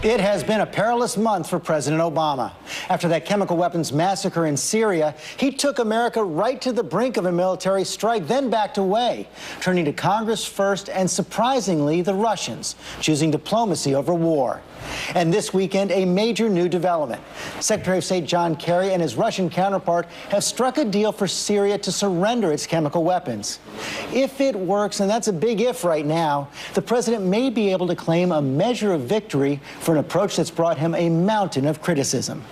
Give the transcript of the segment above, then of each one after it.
It has been a perilous month for President Obama. After that chemical weapons massacre in Syria, he took America right to the brink of a military strike, then backed away, turning to Congress first and, surprisingly, the Russians, choosing diplomacy over war. And this weekend, a major new development. Secretary of State John Kerry and his Russian counterpart have struck a deal for Syria to surrender its chemical weapons. If it works, and that's a big if right now, the president may be able to claim a measure of victory for an approach that's brought him a mountain of criticism.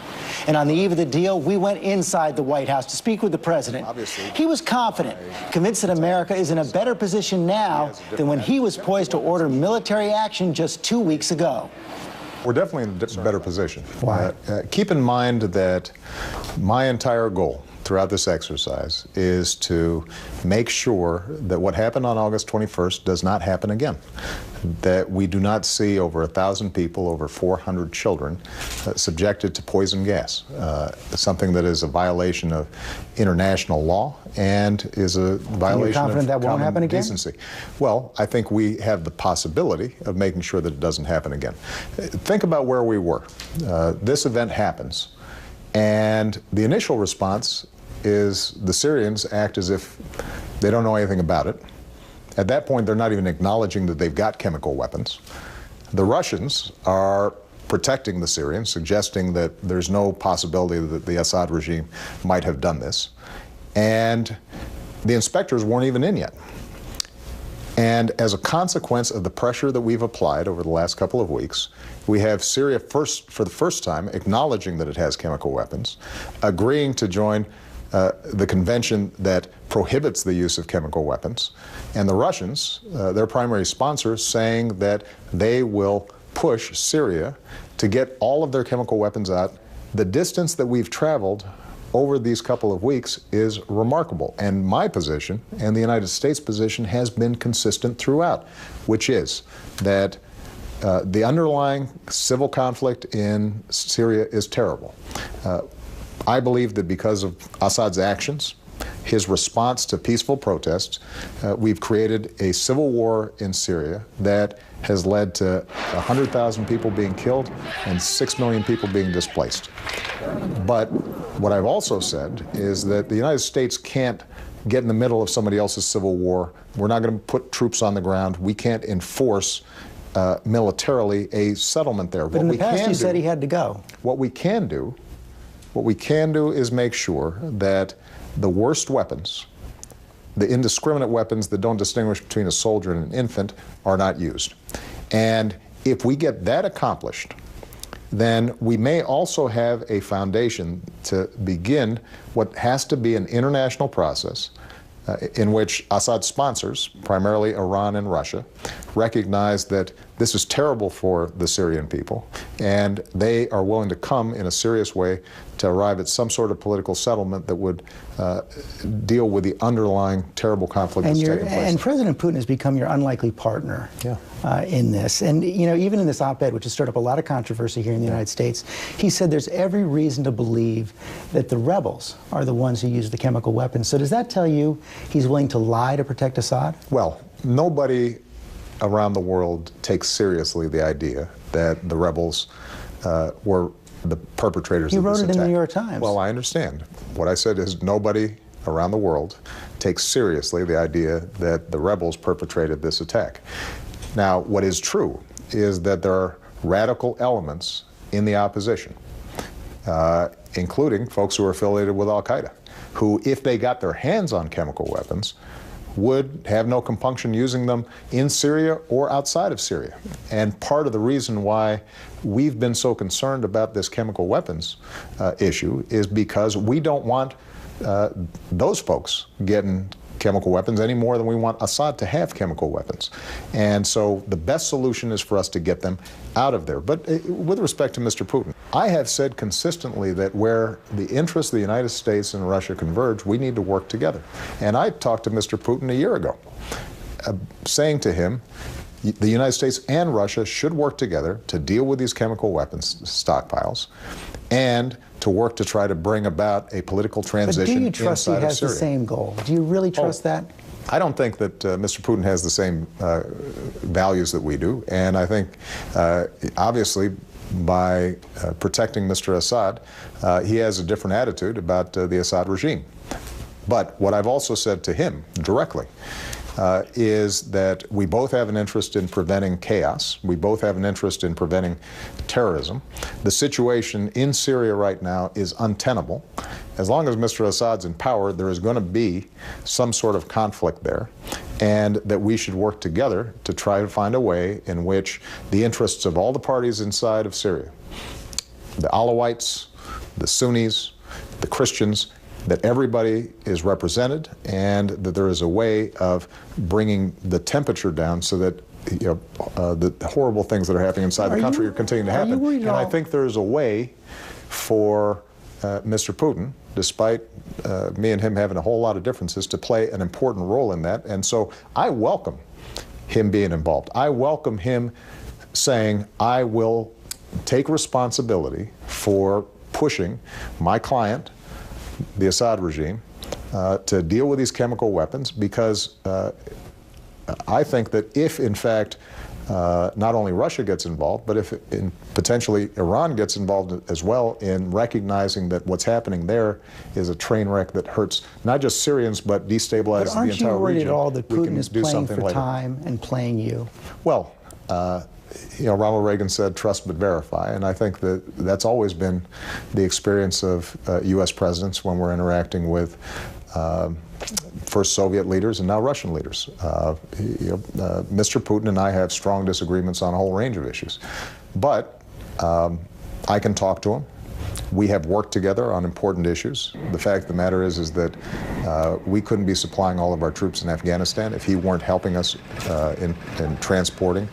And on the eve of the deal, we went inside the White House to speak with the president. He was confident, convinced that America is in a better position now than when he was poised to order military action just 2 weeks ago. We're definitely in a better position. Why? Keep in mind that my entire goal throughout this exercise is to make sure that what happened on August 21st does not happen again. That we do not see over 1,000 people, over 400 children subjected to poison gas, something that is a violation of international law and is a violation of that won't happen again? decency. Well, I think we have the possibility of making sure that it doesn't happen again. Think about where we were. This event happens, and the initial response is the Syrians act as if they don't know anything about it. At that point, they're not even acknowledging that they've got chemical weapons. The Russians are protecting the Syrians, suggesting that there's no possibility that the Assad regime might have done this. And the inspectors weren't even in yet. And as a consequence of the pressure that we've applied over the last couple of weeks, we have Syria for the first time acknowledging that it has chemical weapons, agreeing to join the convention that prohibits the use of chemical weapons, and the Russians, their primary sponsors, saying that they will push Syria to get all of their chemical weapons out. The distance that we've traveled over these couple of weeks is remarkable, and my position and the United States position has been consistent throughout, which is that the underlying civil conflict in Syria is terrible. I believe that because of Assad's actions, his response to peaceful protests, we've created a civil war in Syria that has led to 100,000 people being killed and 6 million people being displaced. But what I've also said is that the United States can't get in the middle of somebody else's civil war. We're not going to put troops on the ground. We can't enforce militarily a settlement there. But in the past, you said he had to go. What we can do is make sure that the worst weapons, the indiscriminate weapons that don't distinguish between a soldier and an infant, are not used. And if we get that accomplished, then we may also have a foundation to begin what has to be an international process in which Assad's sponsors, primarily Iran and Russia, recognize that this is terrible for the Syrian people, and they are willing to come in a serious way to arrive at some sort of political settlement that would deal with the underlying terrible conflict that's taking place. And President Putin has become your unlikely partner in this. And, you know, even in this op-ed, which has stirred up a lot of controversy here in the United States, he said there's every reason to believe that the rebels are the ones who use the chemical weapons. So does that tell you he's willing to lie to protect Assad? Well, nobody around the world takes seriously the idea that the rebels were the perpetrators of this attack. He wrote it in the New York Times. Well, I understand. What I said is nobody around the world takes seriously the idea that the rebels perpetrated this attack. Now, what is true is that there are radical elements in the opposition, including folks who are affiliated with Al-Qaeda, who, if they got their hands on chemical weapons, would have no compunction using them in Syria or outside of Syria. And part of the reason why we've been so concerned about this chemical weapons issue is because we don't want those folks getting chemical weapons any more than we want Assad to have chemical weapons. And so the best solution is for us to get them out of there. But with respect to Mr. Putin, I have said consistently that where the interests of the United States and Russia converge, we need to work together. And I talked to Mr. Putin a year ago, saying to him, the United States and Russia should work together to deal with these chemical weapons stockpiles and to work to try to bring about a political transition inside of Syria. But do you trust he has the same goal? Do you really trust that? I don't think that Mr. Putin has the same values that we do, and I think, obviously, by protecting Mr. Assad, he has a different attitude about the Assad regime. But what I've also said to him directly is that we both have an interest in preventing chaos. We both have an interest in preventing terrorism. The situation in Syria right now is untenable. As long as Mr. Assad's in power, there is going to be some sort of conflict there, and that we should work together to try to find a way in which the interests of all the parties inside of Syria, the Alawites, the Sunnis, the Christians, that everybody is represented, and that there is a way of bringing the temperature down so that the horrible things that are happening inside the country are continuing to happen. And I think there is a way for Mr. Putin, despite me and him having a whole lot of differences, to play an important role in that. And so I welcome him being involved. I welcome him saying, I will take responsibility for pushing my client, the Assad regime, to deal with these chemical weapons, because I think that if, in fact, not only Russia gets involved, but if potentially Iran gets involved as well in recognizing that what's happening there is a train wreck that hurts not just Syrians, but destabilizes the entire region. Aren't you worried at all that Putin is playing for later. time and playing you? Well, Ronald Reagan said, trust but verify, and I think that that's always been the experience of U.S. presidents when we're interacting with first Soviet leaders and now Russian leaders. Mr. Putin and I have strong disagreements on a whole range of issues, but I can talk to him. We have worked together on important issues. The fact of the matter is that we couldn't be supplying all of our troops in Afghanistan if he weren't helping us in transporting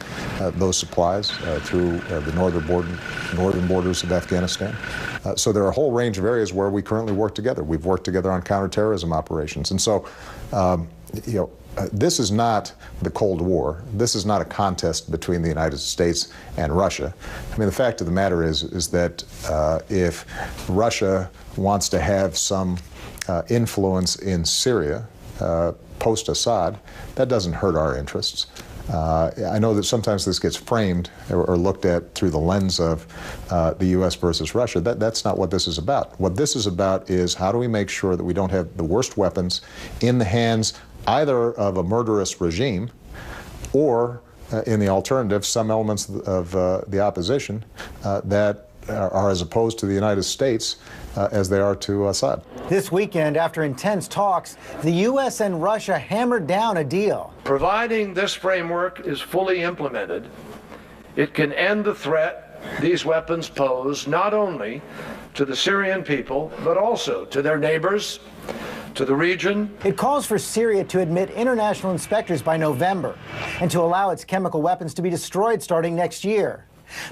those supplies through the northern borders of Afghanistan. So there are a whole range of areas where we currently work together. We've worked together on counterterrorism operations. And so, this is not the Cold War. This is not a contest between the United States and Russia. I mean, the fact of the matter is that if Russia wants to have some influence in Syria post-Assad, that doesn't hurt our interests. I know that sometimes this gets framed or looked at through the lens of the U.S. versus Russia. That's not what this is about. What this is about is how do we make sure that we don't have the worst weapons in the hands either of a murderous regime or, in the alternative, some elements of the opposition that are as opposed to the United States as they are to Assad. This weekend, after intense talks, the U.S. and Russia hammered down a deal. Providing this framework is fully implemented, it can end the threat these weapons pose not only to the Syrian people, but also to their neighbors, to the region. It calls for Syria to admit international inspectors by November and to allow its chemical weapons to be destroyed starting next year.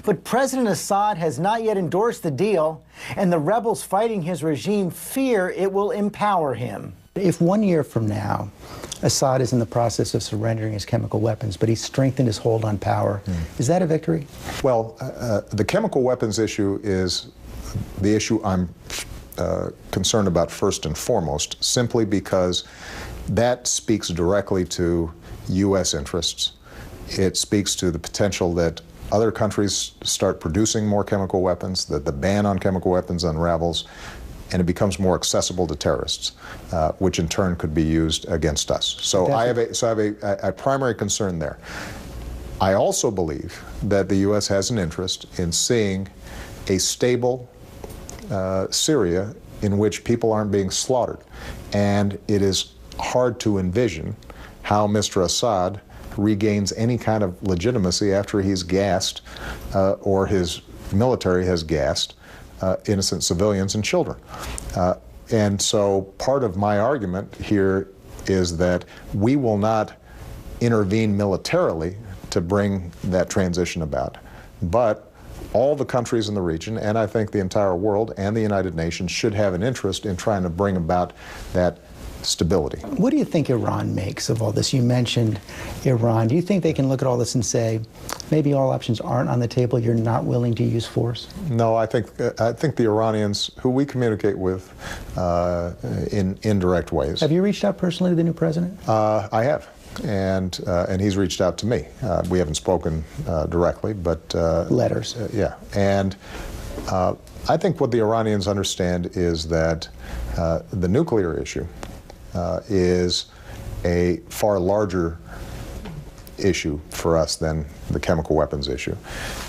But President Assad has not yet endorsed the deal, and the rebels fighting his regime fear it will empower him. If 1 year from now, Assad is in the process of surrendering his chemical weapons, but he's strengthened his hold on power, is that a victory? Well, the chemical weapons issue is the issue I'm concerned about first and foremost, simply because that speaks directly to U.S. interests. It speaks to the potential that other countries start producing more chemical weapons, that the ban on chemical weapons unravels, and it becomes more accessible to terrorists, which in turn could be used against us. So I have a primary concern there. I also believe that the U.S. has an interest in seeing a stable Syria in which people aren't being slaughtered. And it is hard to envision how Mr. Assad regains any kind of legitimacy after he's gassed or his military has gassed innocent civilians and children. And so part of my argument here is that we will not intervene militarily to bring that transition about, but all the countries in the region, and I think the entire world and the United Nations, should have an interest in trying to bring about that stability. What do you think Iran makes of all this? You mentioned Iran. Do you think they can look at all this and say, maybe all options aren't on the table, you're not willing to use force? No, I think the Iranians, who we communicate with in indirect ways. Have you reached out personally to the new president? I have. and he's reached out to me. We haven't spoken directly, but letters. Yeah, and I think what the Iranians understand is that the nuclear issue is a far larger issue for us than the chemical weapons issue.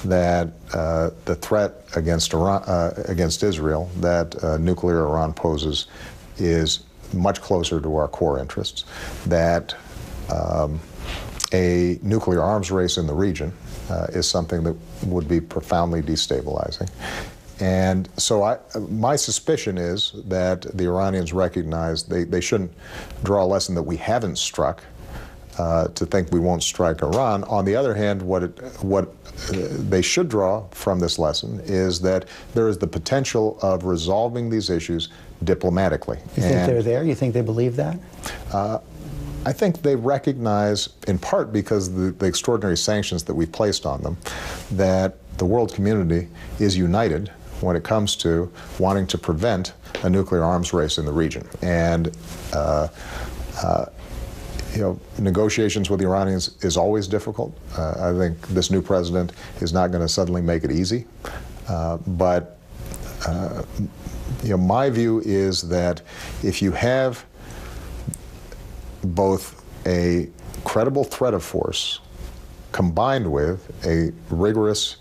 That the threat against against Israel that nuclear Iran poses is much closer to our core interests. That a nuclear arms race in the region is something that would be profoundly destabilizing. And so my suspicion is that the Iranians recognize they shouldn't draw a lesson that we haven't struck to think we won't strike Iran. On the other hand, what they should draw from this lesson is that there is the potential of resolving these issues diplomatically. You think they're there? You think they believe that? I think they recognize, in part because of the extraordinary sanctions that we've placed on them, that the world community is united when it comes to wanting to prevent a nuclear arms race in the region. And negotiations with the Iranians is always difficult. I think this new president is not going to suddenly make it easy. But my view is that if you have both a credible threat of force combined with a rigorous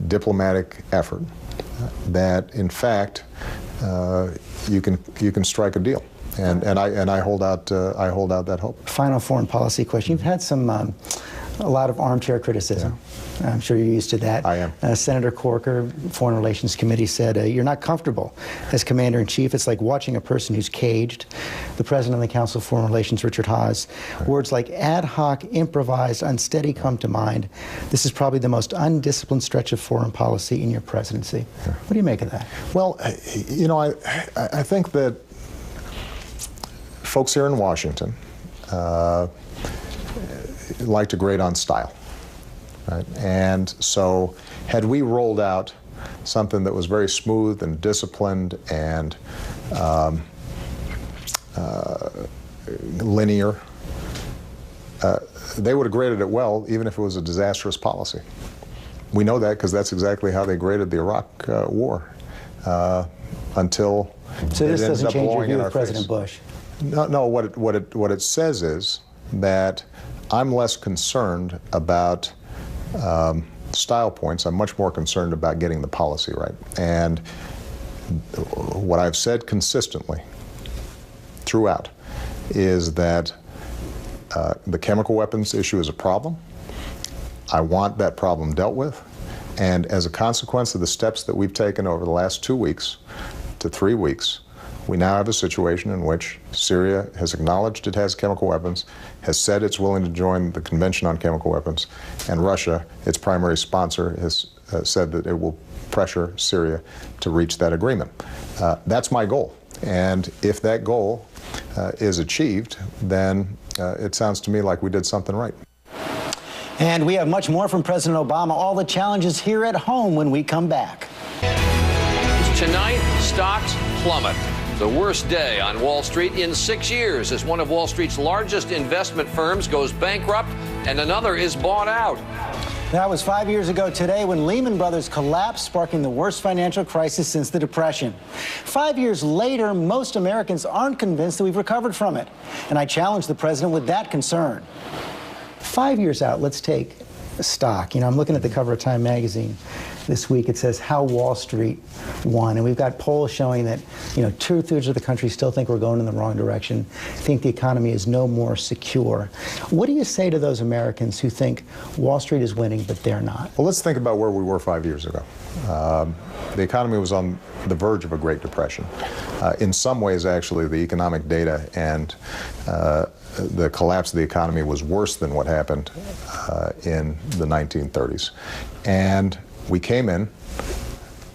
diplomatic effort, that in fact you can strike a deal, and I hold out that hope. Final foreign policy question: you've had a lot of armchair criticism. Yeah. I'm sure you're used to that. I am. Senator Corker, Foreign Relations Committee, said you're not comfortable as commander-in-chief. It's like watching a person who's caged. The president of the Council of Foreign Relations, Richard Haass, words like ad hoc, improvised, unsteady come to mind. This is probably the most undisciplined stretch of foreign policy in your presidency. Yeah. What do you make of that? Well, I think that folks here in Washington like to grade on style. Right? And so had we rolled out something that was very smooth and disciplined and linear, they would have graded it well, even if it was a disastrous policy. We know that because that's exactly how they graded the Iraq war until so this doesn't change your view of President Bush? No, what it says is that I'm less concerned about style points. I'm much more concerned about getting the policy right. And what I've said consistently throughout is that the chemical weapons issue is a problem. I want that problem dealt with. And as a consequence of the steps that we've taken over the last 2 weeks to 3 weeks, we now have a situation in which Syria has acknowledged it has chemical weapons, has said it's willing to join the Convention on Chemical Weapons, and Russia, its primary sponsor, has said that it will pressure Syria to reach that agreement. That's my goal. And if that goal is achieved, then it sounds to me like we did something right. And we have much more from President Obama, all the challenges here at home when we come back. Tonight, stocks plummet. The worst day on Wall Street in 6 years as one of Wall Street's largest investment firms goes bankrupt and another is bought out. That was 5 years ago today when Lehman Brothers collapsed, sparking the worst financial crisis since the Depression. 5 years later, most Americans aren't convinced that we've recovered from it. And I challenge the president with that concern. 5 years out, let's take stock. I'm looking at the cover of Time magazine this week. It says how Wall Street won, and we've got polls showing that 2/3 of the country still think we're going in the wrong direction, think the economy is no more secure. What do you say to those Americans who think Wall Street is winning but they're not? Well, let's think about where we were 5 years ago. The economy was on the verge of a Great Depression. In some ways, actually, the economic data and the collapse of the economy was worse than what happened in the 1930s. And we came in,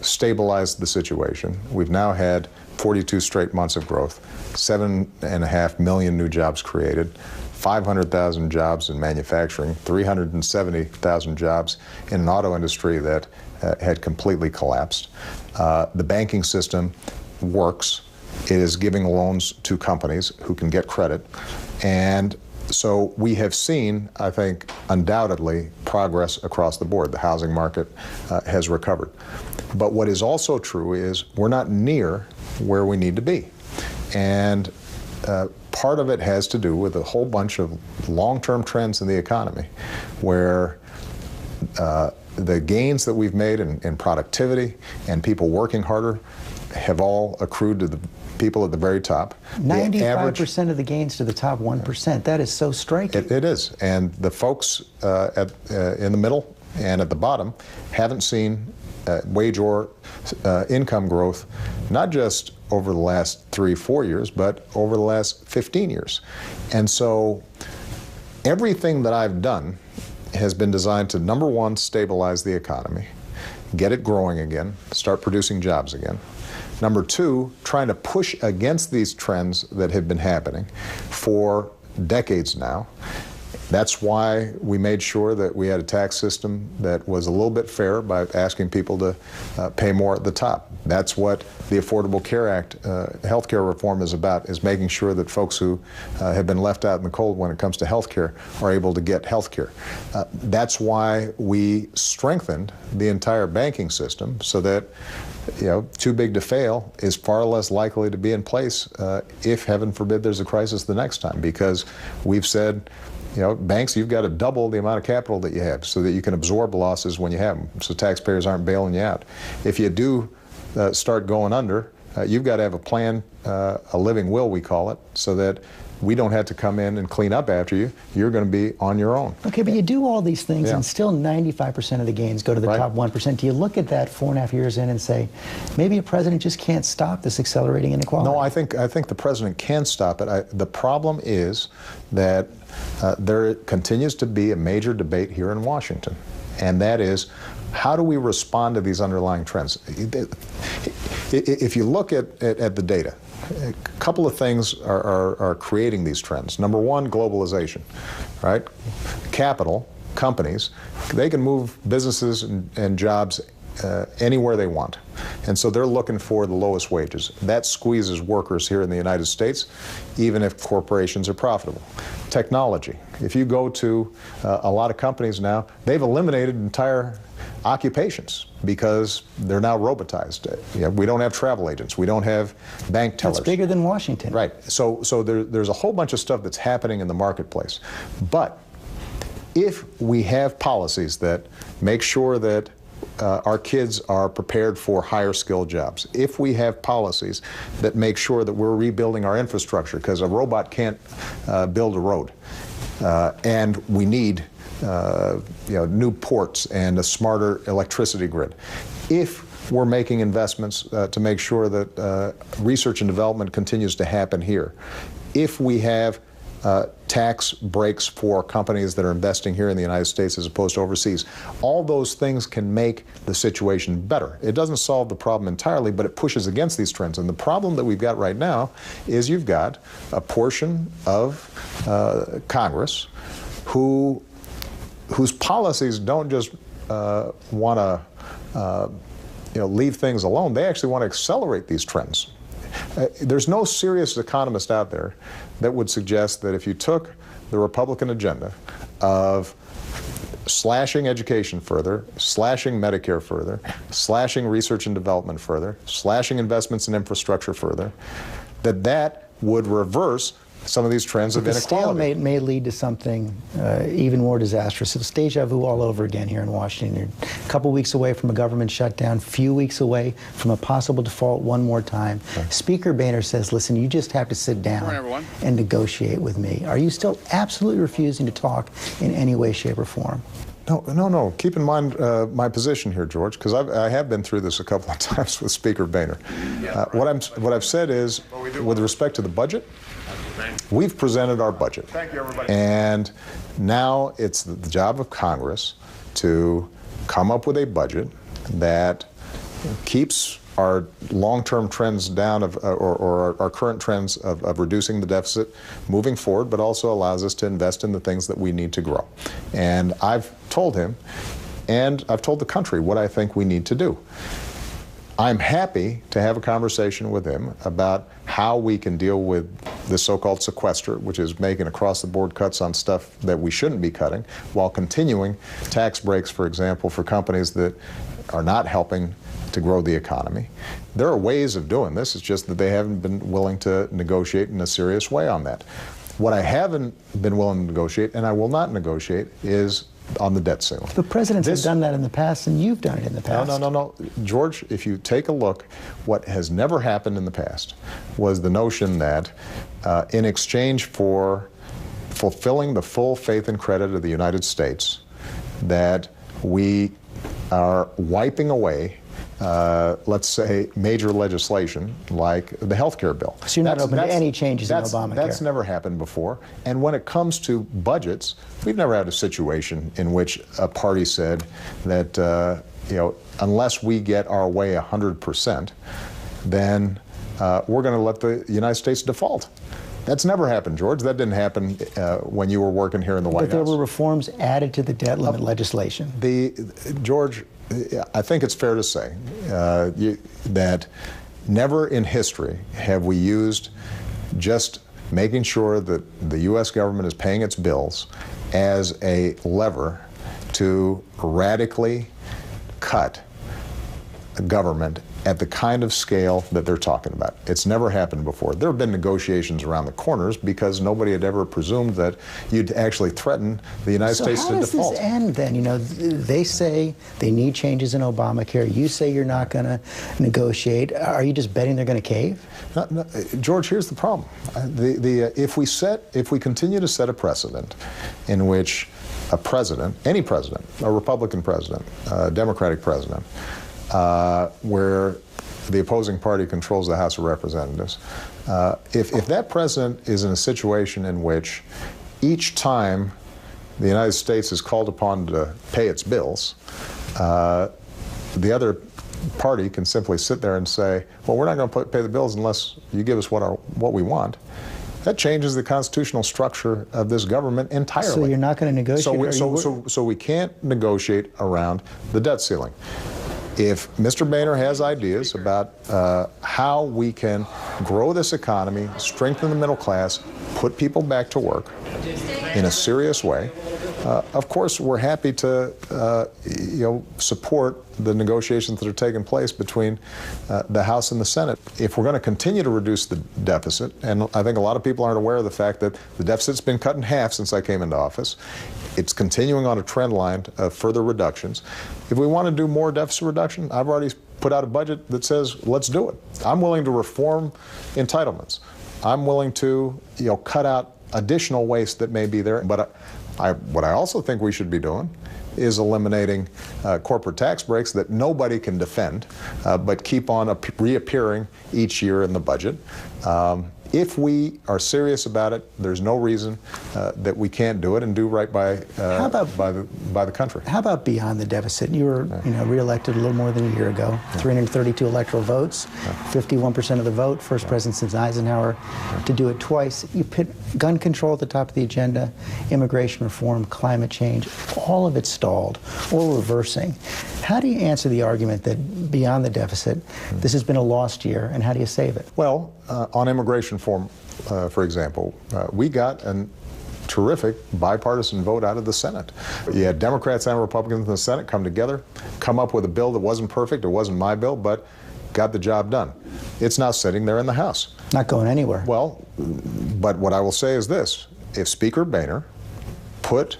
stabilized the situation. We've now had 42 straight months of growth, 7.5 million new jobs created, 500,000 jobs in manufacturing, 370,000 jobs in an auto industry that had completely collapsed. The banking system works. It is giving loans to companies who can get credit. And So we have seen, I think, undoubtedly progress across the board. The housing market has recovered. But what is also true is we're not near where we need to be. And part of it has to do with a whole bunch of long-term trends in the economy where the gains that we've made in productivity and people working harder have all accrued to the people at the very top. 95% of the gains to the top 1%. That is so striking. It is. And the folks in the middle and at the bottom haven't seen wage or income growth, not just over the last 3-4 years, but over the last 15 years. And so everything that I've done has been designed to, number one, stabilize the economy, get it growing again, start producing jobs again. Number two, trying to push against these trends that have been happening for decades now. That's why we made sure that we had a tax system that was a little bit fair by asking people to pay more at the top. That's what the Affordable Care Act, healthcare reform is about, is making sure that folks who have been left out in the cold when it comes to healthcare are able to get healthcare. That's why we strengthened the entire banking system so that too big to fail is far less likely to be in place if, heaven forbid, there's a crisis the next time, because we've said, banks, you've got to double the amount of capital that you have so that you can absorb losses when you have them, so taxpayers aren't bailing you out. If you do start going under, you've got to have a plan, a living will, we call it, so that we don't have to come in and clean up after you. You're going to be on your own. Okay, but you do all these things and still 95% of the gains go to the top 1%. Do you look at that 4.5 years in and say, maybe a president just can't stop this accelerating inequality? No, I think the president can stop it. The problem is that there continues to be a major debate here in Washington, and that is, how do we respond to these underlying trends? If you look at the data, a couple of things are creating these trends. Number one, globalization, right? Capital, companies, they can move businesses and jobs anywhere they want. And so they're looking for the lowest wages. That squeezes workers here in the United States, even if corporations are profitable. Technology. If you go to a lot of companies now, they've eliminated entire occupations because they're now robotized. We don't have travel agents. We don't have bank tellers. That's bigger than Washington. Right. So there's a whole bunch of stuff that's happening in the marketplace. But if we have policies that make sure that our kids are prepared for higher skilled jobs, if we have policies that make sure that we're rebuilding our infrastructure, because a robot can't build a road, and we need new ports and a smarter electricity grid. If we're making investments to make sure that research and development continues to happen here, if we have tax breaks for companies that are investing here in the United States as opposed to overseas, all those things can make the situation better. It doesn't solve the problem entirely, but it pushes against these trends. And the problem that we've got right now is you've got a portion of Congress whose policies don't just want to leave things alone. They actually want to accelerate these trends. There's no serious economist out there that would suggest that if you took the Republican agenda of slashing education further, slashing Medicare further, slashing research and development further, slashing investments in infrastructure further, that would reverse some of these trends of inequality. The stalemate may lead to something even more disastrous. It's deja vu all over again here in Washington. You're a couple weeks away from a government shutdown, few weeks away from a possible default one more time. Okay. Speaker Boehner says, listen, you just have to sit down and negotiate with me. Are you still absolutely refusing to talk in any way, shape, or form? No. Keep in mind my position here, George, because I have been through this a couple of times with Speaker Boehner. What I've said is, with respect to the budget, we've presented our budget. Thank you, everybody. And now it's the job of Congress to come up with a budget that keeps our long-term trends down or our current trends of reducing the deficit moving forward, but also allows us to invest in the things that we need to grow. And I've told him, and I've told the country what I think we need to do. I'm happy to have a conversation with him about how we can deal with this so-called sequester, which is making across-the-board cuts on stuff that we shouldn't be cutting, while continuing tax breaks, for example, for companies that are not helping to grow the economy. There are ways of doing this. It's just that they haven't been willing to negotiate in a serious way on that. What I haven't been willing to negotiate, and I will not negotiate, is on the debt ceiling. But presidents have done that in the past, and you've done it in the past. No. George, if you take a look, what has never happened in the past was the notion that in exchange for fulfilling the full faith and credit of the United States, that we are wiping away let's say, major legislation like the health care bill. So you're not open to any changes in Obamacare? That's never happened before. And when it comes to budgets, we've never had a situation in which a party said that, unless we get our way 100%, then we're going to let the United States default. That's never happened, George. That didn't happen when you were working here in the White House. But there were reforms added to the debt limit legislation. George, I think it's fair to say that never in history have we used just making sure that the U.S. government is paying its bills as a lever to radically cut government at the kind of scale that they're talking about. It's never happened before. There have been negotiations around the corners because nobody had ever presumed that you'd actually threaten the United States to default. So how does this end then? They say they need changes in Obamacare. You say you're not going to negotiate. Are you just betting they're going to cave? No, George, here's the problem. If we continue to set a precedent in which a president, any president, a Republican president, a Democratic president, where the opposing party controls the House of Representatives, if that president is in a situation in which each time the United States is called upon to pay its bills, the other party can simply sit there and say, well, we're not going to pay the bills unless you give us what we want. That changes the constitutional structure of this government entirely. So you're not going to negotiate? So we can't negotiate around the debt ceiling. If Mr. Boehner has ideas about how we can grow this economy, strengthen the middle class, put people back to work in a serious way, of course we're happy to support the negotiations that are taking place between the House and the Senate. If we're going to continue to reduce the deficit, and I think a lot of people aren't aware of the fact that the deficit's been cut in half since I came into office, it's continuing on a trend line of further reductions. If we want to do more deficit reduction, I've already put out a budget that says, let's do it. I'm willing to reform entitlements. I'm willing to, cut out additional waste that may be there. But what I also think we should be doing is eliminating corporate tax breaks that nobody can defend, but keep on reappearing each year in the budget. If we are serious about it, there's no reason that we can't do it and do right by the country. How about beyond the deficit? You were reelected a little more than a year ago, 332 electoral votes, 51% of the vote, first president since Eisenhower to do it twice. You put gun control at the top of the agenda, immigration reform, climate change, all of it stalled or reversing. How do you answer the argument that beyond the deficit, this has been a lost year, and how do you save it? Well, on immigration reform, for example, we got a terrific bipartisan vote out of the Senate. You had Democrats and Republicans in the Senate come together, come up with a bill that wasn't perfect, it wasn't my bill, but got the job done. It's now sitting there in the House. Not going anywhere. Well, but what I will say is this. If Speaker Boehner put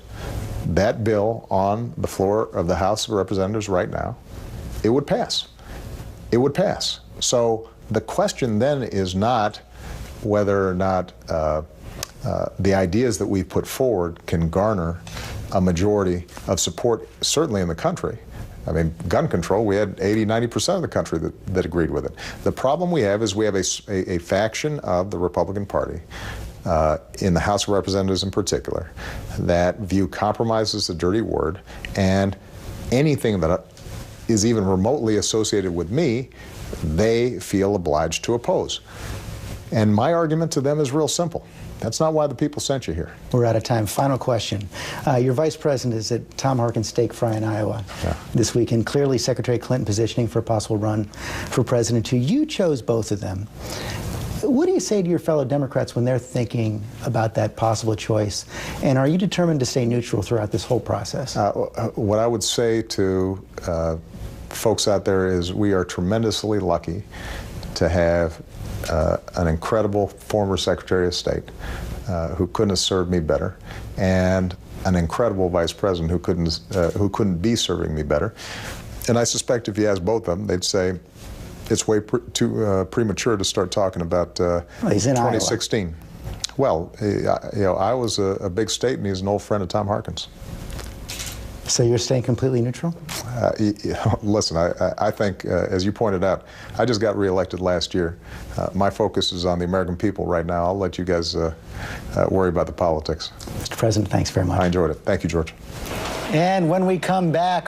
that bill on the floor of the House of Representatives right now, it would pass. It would pass. So the question then is not whether or not the ideas that we've put forward can garner a majority of support, certainly in the country. I mean, gun control, we had 80–90% of the country that agreed with it. The problem we have is we have a faction of the Republican Party, in the House of Representatives in particular, that view compromise as a dirty word, and anything that is even remotely associated with me, they feel obliged to oppose. And my argument to them is real simple. That's not why the people sent you here. We're out of time. Final question. Your vice president is at Tom Harkin's Steak Fry in Iowa this weekend. Clearly, Secretary Clinton positioning for a possible run for president too. You chose both of them. What do you say to your fellow Democrats when they're thinking about that possible choice? And are you determined to stay neutral throughout this whole process? What I would say to folks out there is we are tremendously lucky to have an incredible former Secretary of State who couldn't have served me better, and an incredible Vice President who couldn't be serving me better. And I suspect if you ask both of them, they'd say it's way too premature to start talking about he's in 2016. Iowa. Well, Iowa's a big state, and he's an old friend of Tom Harkin's. So you're staying completely neutral? Listen, I think, as you pointed out, I just got reelected last year. My focus is on the American people right now. I'll let you guys worry about the politics. Mr. President, thanks very much. I enjoyed it. Thank you, George. And when we come back,